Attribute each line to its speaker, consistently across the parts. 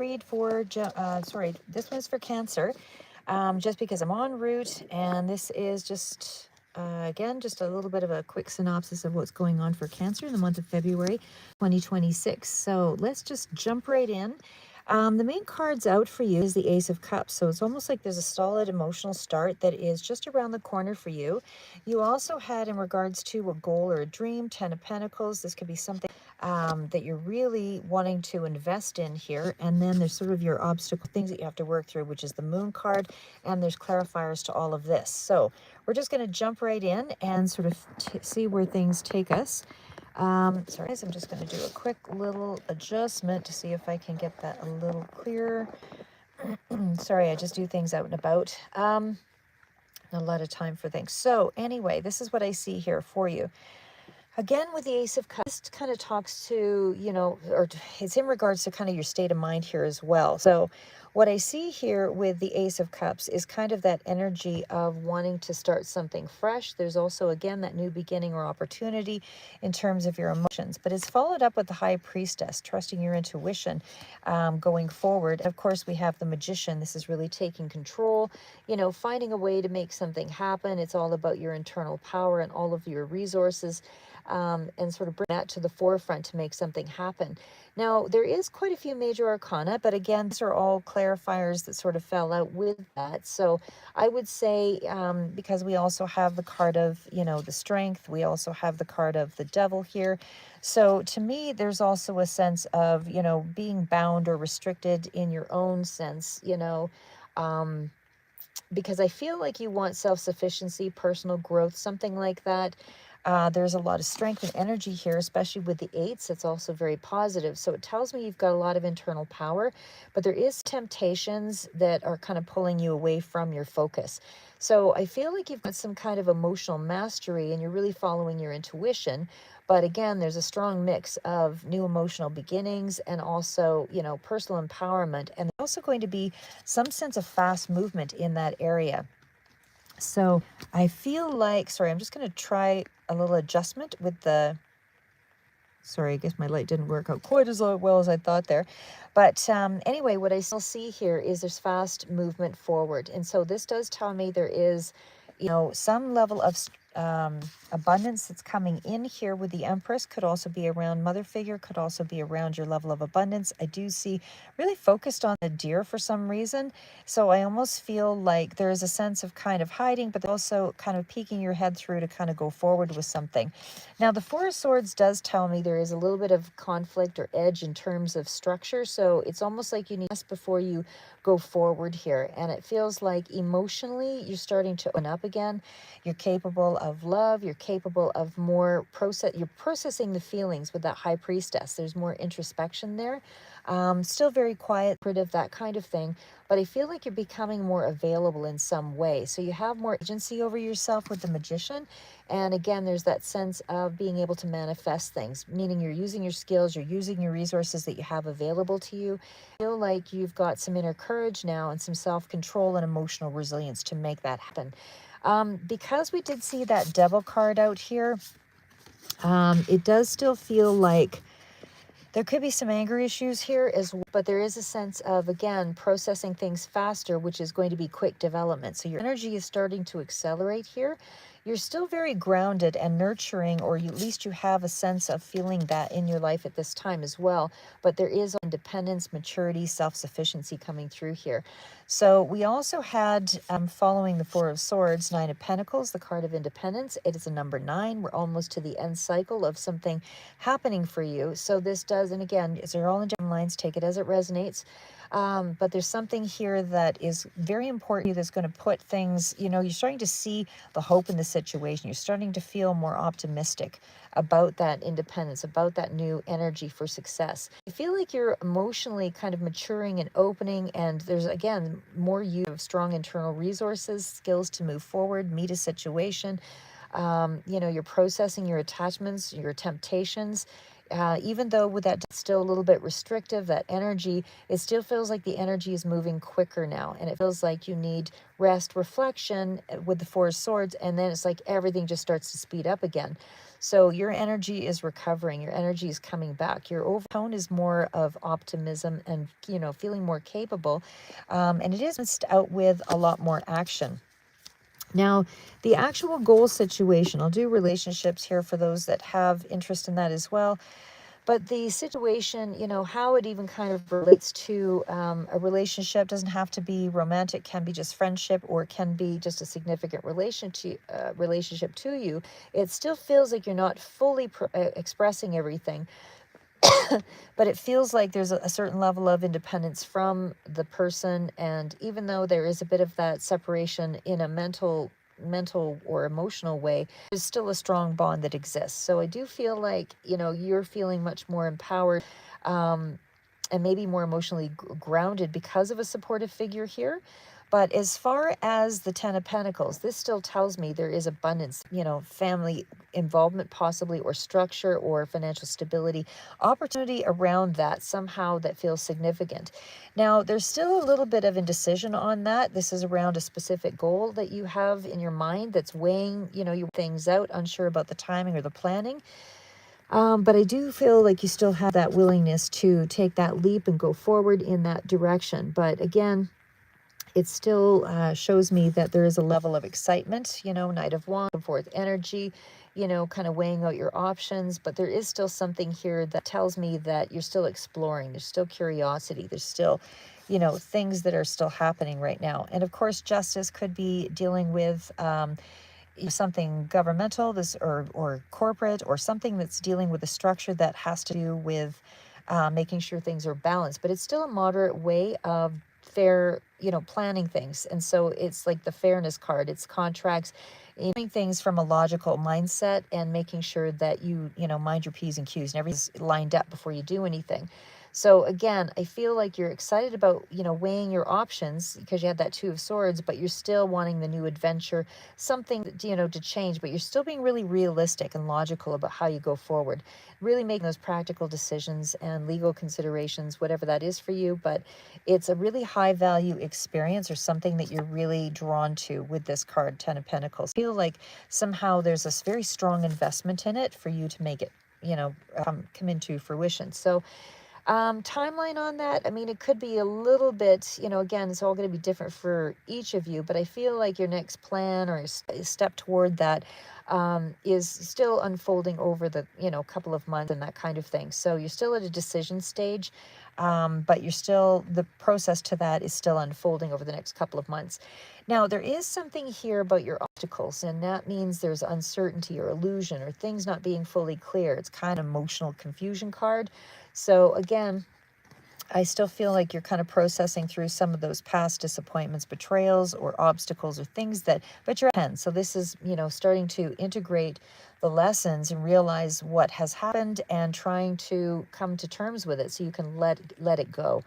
Speaker 1: read for, this one's for Cancer, just because I'm en route, and this is just, again, just a little bit of a quick synopsis of what's going on for Cancer in the month of February 2026. So let's just jump right in. The main cards out for you is the Ace of Cups. So it's almost like there's a solid emotional start that is just around the corner for you. You also had, in regards to a goal or a dream, Ten of Pentacles. This could be something that you're really wanting to invest in here. And then there's sort of your obstacle things that you have to work through, which is the Moon card. And there's clarifiers to all of this. So we're just going to jump right in and sort of see where things take us. Sorry guys, I'm just going to do a quick little adjustment to see if I can get that a little clearer. Sorry, I just do things out and about. Not a lot of time for things. So anyway, this is what I see here for you. Again, with the Ace of Cups, this kind of talks to, or it's in regards to kind of your state of mind here as well. So what I see here with the Ace of Cups is kind of that energy of wanting to start something fresh. There's also, again, that new beginning or opportunity in terms of your emotions. But it's followed up with the High Priestess, trusting your intuition going forward. Of course, we have the Magician. This is really taking control, finding a way to make something happen. It's all about your internal power and all of your resources. And sort of bring that to the forefront to make something happen. Now, there is quite a few major arcana, but again, these are all clarifiers that sort of fell out with that. So I would say, because we also have the card of, the Strength, we also have the card of the Devil here. So to me, there's also a sense of, being bound or restricted in your own sense, because I feel like you want self-sufficiency, personal growth, something like that. There's a lot of strength and energy here, especially with the eights. It's also very positive. So it tells me you've got a lot of internal power, but there is temptations that are kind of pulling you away from your focus. So I feel like you've got some kind of emotional mastery and you're really following your intuition. But again, there's a strong mix of new emotional beginnings and also, personal empowerment. And there's also going to be some sense of fast movement in that area. So I feel like, sorry, I'm just going to try a little adjustment with the, sorry, I guess my light didn't work out quite as well as I thought there. But anyway, what I still see here is there's fast movement forward. And so this does tell me there is, some level of abundance that's coming in here with the Empress. Could also be around mother figure, could also be around your level of abundance. I do see really focused on the Deer for some reason. So I almost feel like there is a sense of kind of hiding, but also kind of peeking your head through to kind of go forward with something. Now, the Four of Swords does tell me there is a little bit of conflict or edge in terms of structure. So it's almost like you need to before you go forward here. And it feels like emotionally you're starting to open up again. You're capable of love. You're capable of more you're processing the feelings with that High Priestess. There's more introspection there. Still very quiet, of that kind of thing. But I feel like you're becoming more available in some way. So you have more agency over yourself with the Magician. And again, there's that sense of being able to manifest things, meaning you're using your skills, you're using your resources that you have available to you. I feel like you've got some inner courage now and some self-control and emotional resilience to make that happen. Because we did see that Devil card out here, it does still feel like there could be some anger issues here as well, but there is a sense of, again, processing things faster, which is going to be quick development. So your energy is starting to accelerate here. You're still very grounded and nurturing, or at least you have a sense of feeling that in your life at this time as well. But there is independence, maturity, self-sufficiency coming through here. So we also had, following the Four of Swords, Nine of Pentacles, the card of independence. It is a number 9. We're almost to the end cycle of something happening for you. So this does, and again, they're all in different lines, take it as it resonates. But there's something here that is very important that's going to put things, you're starting to see the hope in the situation. You're starting to feel more optimistic about that independence, about that new energy for success. I feel like you're emotionally kind of maturing and opening, and there's, again, more use of strong internal resources, skills to move forward, meet a situation. You're processing your attachments, your temptations. Even though with that still a little bit restrictive, that energy, it still feels like the energy is moving quicker now. And it feels like you need rest, reflection with the Four of Swords. And then it's like everything just starts to speed up again. So your energy is recovering, your energy is coming back. Your overtone is more of optimism and, feeling more capable. And it is balanced out with a lot more action. Now, the actual goal situation, I'll do relationships here for those that have interest in that as well. But the situation, how it even kind of relates to a relationship doesn't have to be romantic, can be just friendship, or it can be just a significant relationship to you. It still feels like you're not fully expressing everything, but it feels like there's a certain level of independence from the person. And even though there is a bit of that separation in a mental or emotional way, there's still a strong bond that exists. So I do feel like, you're feeling much more empowered, and maybe more emotionally grounded because of a supportive figure here. But as far as the Ten of Pentacles, this still tells me there is abundance, family involvement possibly, or structure, or financial stability, opportunity around that somehow that feels significant. Now, there's still a little bit of indecision on that. This is around a specific goal that you have in your mind that's weighing, your things out, unsure about the timing or the planning. But I do feel like you still have that willingness to take that leap and go forward in that direction. But again, it still shows me that there is a level of excitement, Knight of Wands, forth energy, kind of weighing out your options. But there is still something here that tells me that you're still exploring. There's still curiosity. There's still, things that are still happening right now. And of course, justice could be dealing with something governmental, or corporate, or something that's dealing with a structure that has to do with making sure things are balanced. But it's still a moderate way of fair, planning things. And so it's like the fairness card. It's contracts, doing things from a logical mindset, and making sure that you mind your P's and Q's and everything's lined up before you do anything. So again, I feel like you're excited about, weighing your options because you had that Two of Swords, but you're still wanting the new adventure, something, to change, but you're still being really realistic and logical about how you go forward, really making those practical decisions and legal considerations, whatever that is for you. But it's a really high value experience, or something that you're really drawn to with this card, Ten of Pentacles. I feel like somehow there's this very strong investment in it for you to make it, come into fruition. So timeline on that, I mean, it could be a little bit, again, it's all going to be different for each of you, but I feel like your next plan or step toward that is still unfolding over the, couple of months and that kind of thing. So you're still at a decision stage, but the process to that is still unfolding over the next couple of months. Now, there is something here about your obstacles, and that means there's uncertainty or illusion or things not being fully clear. It's kind of emotional confusion card. So again, I still feel like you're kind of processing through some of those past disappointments, betrayals, or obstacles, or things but you're ahead. So this is, starting to integrate the lessons and realize what has happened, and trying to come to terms with it so you can let it go.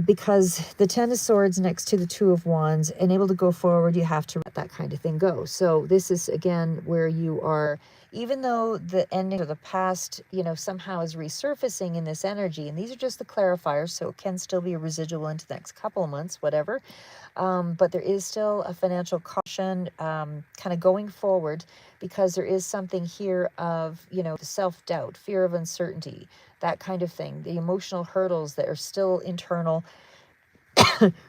Speaker 1: Because the Ten of Swords next to the Two of Wands, and able to go forward, you have to let that kind of thing go. So this is, again, where you are, even though the ending of the past, somehow is resurfacing in this energy, and these are just the clarifiers, so it can still be a residual into the next couple of months, whatever. But there is still a financial caution kind of going forward, because there is something here of, self-doubt, fear of uncertainty, that kind of thing, the emotional hurdles that are still internal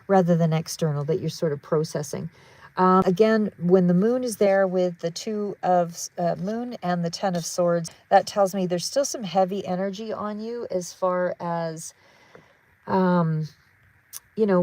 Speaker 1: rather than external, that you're sort of processing. Again, when the moon is there with the Two of Moon and the Ten of Swords, that tells me there's still some heavy energy on you, as far as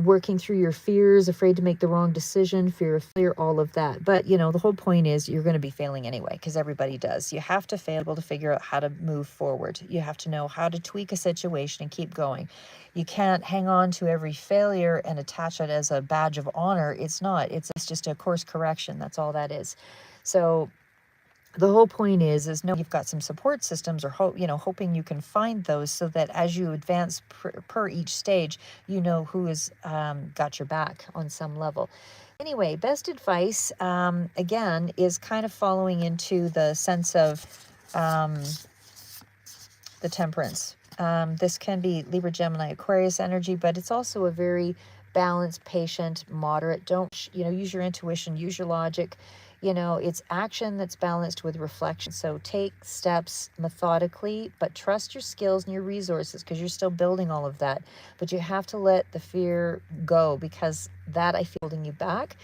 Speaker 1: working through your fears, afraid to make the wrong decision, fear of failure, all of that. But, the whole point is you're going to be failing anyway, because everybody does. You have to fail to figure out how to move forward. You have to know how to tweak a situation and keep going. You can't hang on to every failure and attach it as a badge of honor. It's not. It's just a course correction. That's all that is. So the whole point is know you've got some support systems, or hoping you can find those, so that as you advance per each stage, who has got your back on some level. Anyway, best advice, again, is kind of following into the sense of the Temperance. This can be Libra, Gemini, Aquarius energy, but it's also a very balanced, patient, moderate. Don't, use your intuition, use your logic. You know, it's action that's balanced with reflection. So take steps methodically, but trust your skills and your resources, because you're still building all of that. But you have to let the fear go, because that, I feel, holding you back.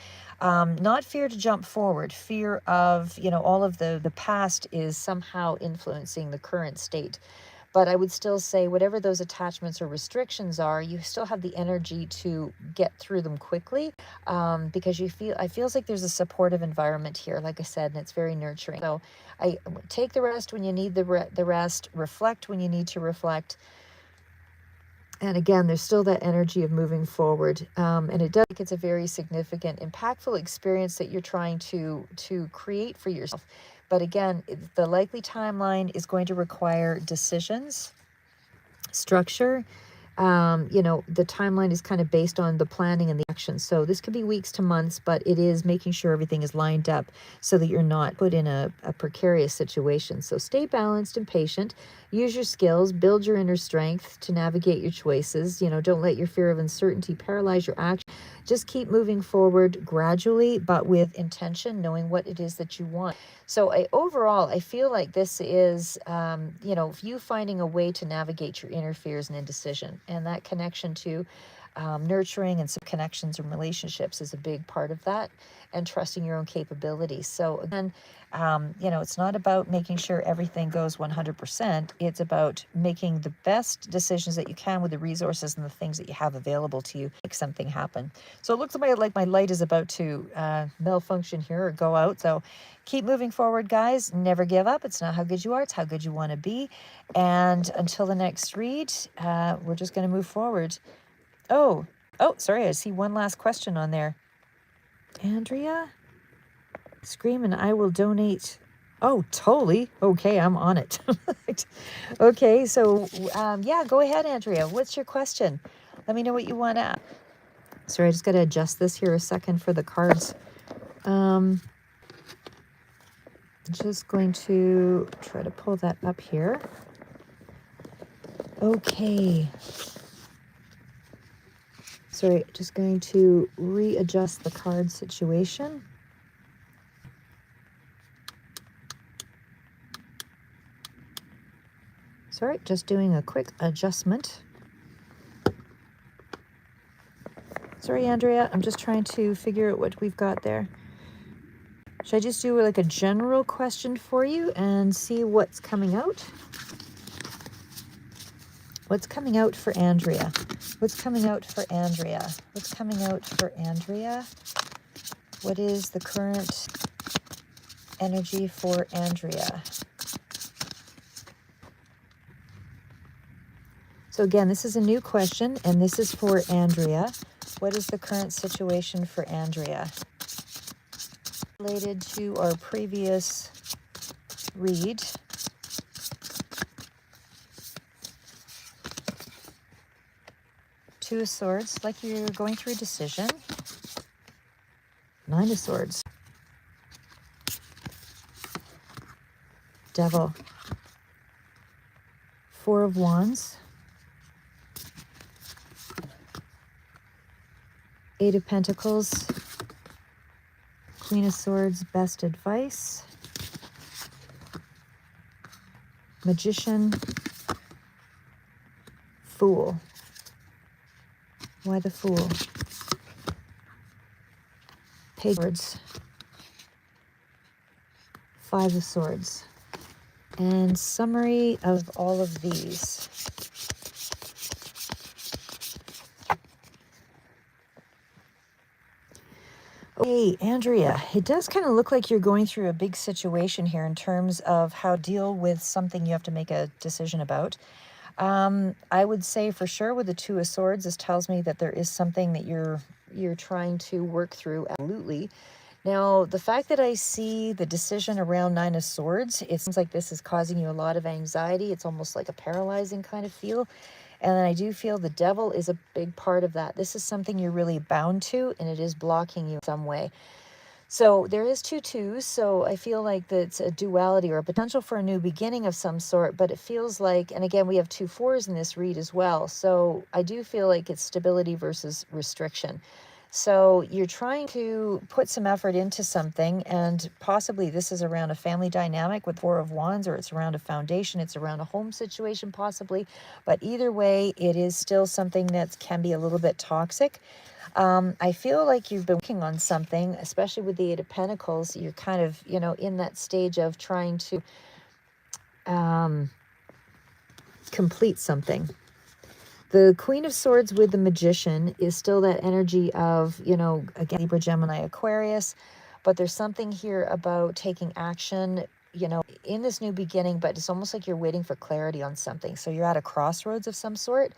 Speaker 1: Not fear to jump forward, fear of, you know, all of the past is somehow influencing the current state. But I would still say, whatever those attachments or restrictions are, you still have the energy to get through them quickly, because I feels like there's a supportive environment here, like I said, and it's very nurturing. So I take the rest when you need the rest, reflect when you need to reflect. And again, there's still that energy of moving forward. And it does, it's a very significant, impactful experience that you're trying to create for yourself. But again, the likely timeline is going to require decisions, structure. You know, the timeline is kind of based on the planning and the action. So this could be weeks to months, but it is making sure everything is lined up so that you're not put in a precarious situation. So stay balanced and patient. Use your skills, build your inner strength to navigate your choices. You know, don't let your fear of uncertainty paralyze your action. Just keep moving forward gradually, but with intention, knowing what it is that you want. So overall, I feel like this is, you know, you finding a way to navigate your inner fears and indecision, and that connection to nurturing and some connections and relationships is a big part of that, and trusting your own capabilities. So again, you know, it's not about making sure everything goes 100%. It's about making the best decisions that you can with the resources and the things that you have available to you, make something happen. So it looks like my light is about to malfunction here or go out. So keep moving forward, guys. Never give up. It's not how good you are, it's how good you want to be. And until the next read, we're just going to move forward. Oh, sorry. I see one last question on there. Andrea? Scream and I will donate. Oh, totally. Okay, I'm on it. Okay, so yeah, go ahead, Andrea. What's your question? Let me know what you want to ask. Sorry, I just got to adjust this here a second for the cards. Just going to try to pull that up here. Okay. Sorry, just going to readjust the card situation. Sorry, just doing a quick adjustment. Sorry, Andrea, I'm just trying to figure out what we've got there. Should I just do like a general question for you and see what's coming out? What's coming out for Andrea? What's coming out for Andrea? What's coming out for Andrea? What is the current energy for Andrea? So again, this is a new question, and this is for Andrea. What is the current situation for Andrea? Related to our previous read. Two of Swords, like you're going through a decision. Nine of Swords. Devil. Four of Wands. Eight of Pentacles. Queen of Swords, best advice. Magician. Fool. Why the Fool? Page of Swords. Five of Swords. And summary of all of these. Okay, Andrea, it does kind of look like you're going through a big situation here in terms of how to deal with something you have to make a decision about. I would say for sure with the Two of Swords, this tells me that there is something that you're trying to work through. Absolutely. Now, the fact that I see the decision around Nine of Swords, it seems like this is causing you a lot of anxiety. It's almost like a paralyzing kind of feel. And I do feel the Devil is a big part of that. This is something you're really bound to, and it is blocking you in some way. So there is two twos, so I feel like that's a duality or a potential for a new beginning of some sort, but it feels like, and again, we have two fours in this read as well, so I do feel like it's stability versus restriction. So you're trying to put some effort into something, and possibly this is around a family dynamic with Four of Wands, or it's around a foundation, it's around a home situation possibly. But either way, it is still something that can be a little bit toxic. I feel like you've been working on something, especially with the Eight of Pentacles. You're kind of, in that stage of trying to complete something. The Queen of Swords with the Magician is still that energy of, again, Libra, Gemini, Aquarius. But there's something here about taking action, in this new beginning, but it's almost like you're waiting for clarity on something. So you're at a crossroads of some sort.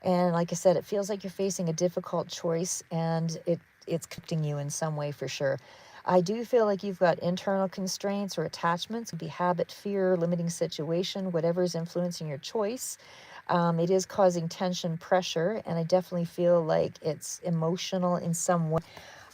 Speaker 1: And like I said, it feels like you're facing a difficult choice, and it's affecting you in some way for sure. I do feel like you've got internal constraints or attachments. It could be habit, fear, limiting situation, whatever is influencing your choice. It is causing tension, pressure, and I definitely feel like it's emotional in some way.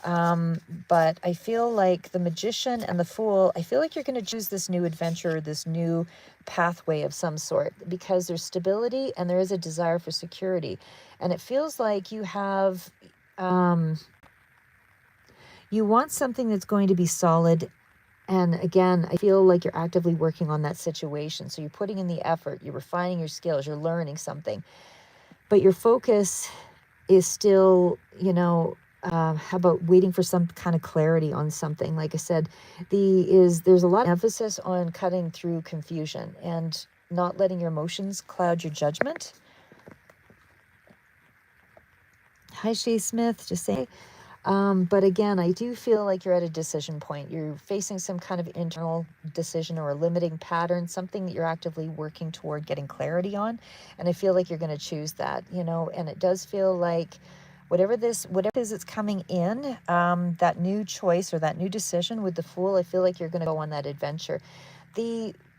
Speaker 1: But I feel like the Magician and the Fool, I feel like you're going to choose this new adventure, this new pathway of some sort, because there's stability and there is a desire for security. And it feels like you have, you want something that's going to be solid. And again, I feel like you're actively working on that situation. So you're putting in the effort, you're refining your skills, you're learning something, but your focus is still, how about waiting for some kind of clarity on something? Like I said, there's a lot of emphasis on cutting through confusion and not letting your emotions cloud your judgment. Hi, Shay Smith, just say. But again, I do feel like you're at a decision point. You're facing some kind of internal decision or a limiting pattern, something that you're actively working toward getting clarity on. And I feel like you're going to choose that, and it does feel like whatever it is that's coming in, that new choice or that new decision with the Fool, I feel like you're going to go on that adventure.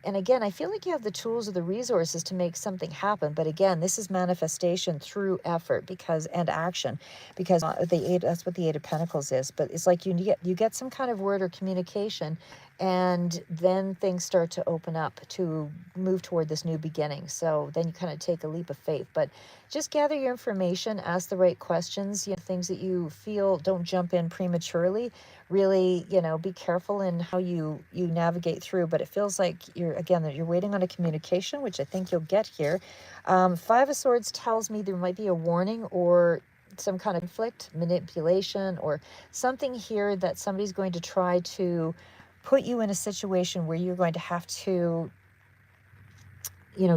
Speaker 1: And again, I feel like you have the tools or the resources to make something happen. But again, this is manifestation through effort and action, because that's what the Eight of Pentacles is. But it's like you get some kind of word or communication, and then things start to open up to move toward this new beginning. So then you kind of take a leap of faith. But just gather your information, ask the right questions, things that you feel, don't jump in prematurely. Really, be careful in how you navigate through. But it feels like you're waiting on a communication, which I think you'll get here. Five of Swords tells me there might be a warning or some kind of conflict, manipulation, or something here that somebody's going to try to put you in a situation where you're going to have to,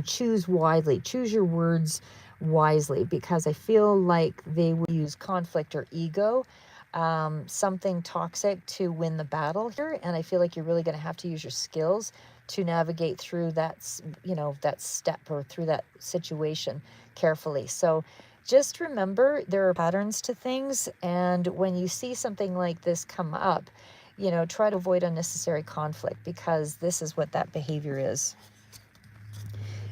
Speaker 1: choose wisely, choose your words wisely, because I feel like they will use conflict or ego, something toxic, to win the battle here. And I feel like you're really going to have to use your skills to navigate through that, that step or through that situation carefully. So just remember, there are patterns to things. And when you see something like this come up, try to avoid unnecessary conflict, because this is what that behavior is.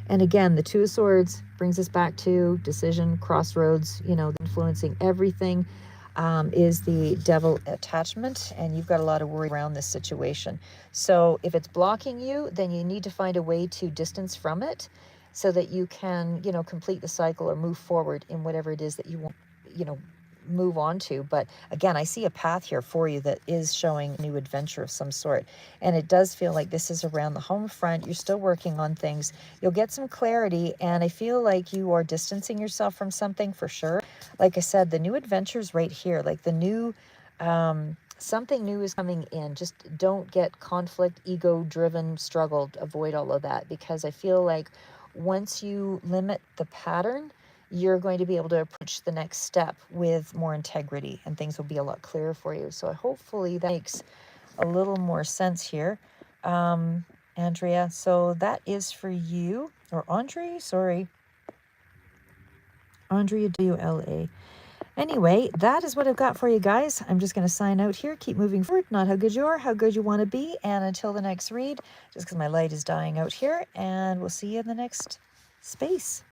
Speaker 1: And again, the Two of Swords brings us back to decision, crossroads, influencing everything, is the Devil attachment. And you've got a lot of worry around this situation. So if it's blocking you, then you need to find a way to distance from it so that you can, complete the cycle or move forward in whatever it is that you want, move on to. But again, I see a path here for you that is showing a new adventure of some sort. And it does feel like this is around the home front. You're still working on things. You'll get some clarity. And I feel like you are distancing yourself from something for sure. Like I said, the new adventure's right here. Like the new, something new is coming in. Just don't get conflict, ego-driven, struggle. Avoid all of that, because I feel like once you limit the pattern, you're going to be able to approach the next step with more integrity, and things will be a lot clearer for you. So hopefully that makes a little more sense here, Andrea. So that is for you, or Andre, sorry. Andrea, WLA. Anyway, that is what I've got for you guys. I'm just going to sign out here. Keep moving forward. Not how good you are, how good you want to be. And until the next read, just because my light is dying out here, and we'll see you in the next space.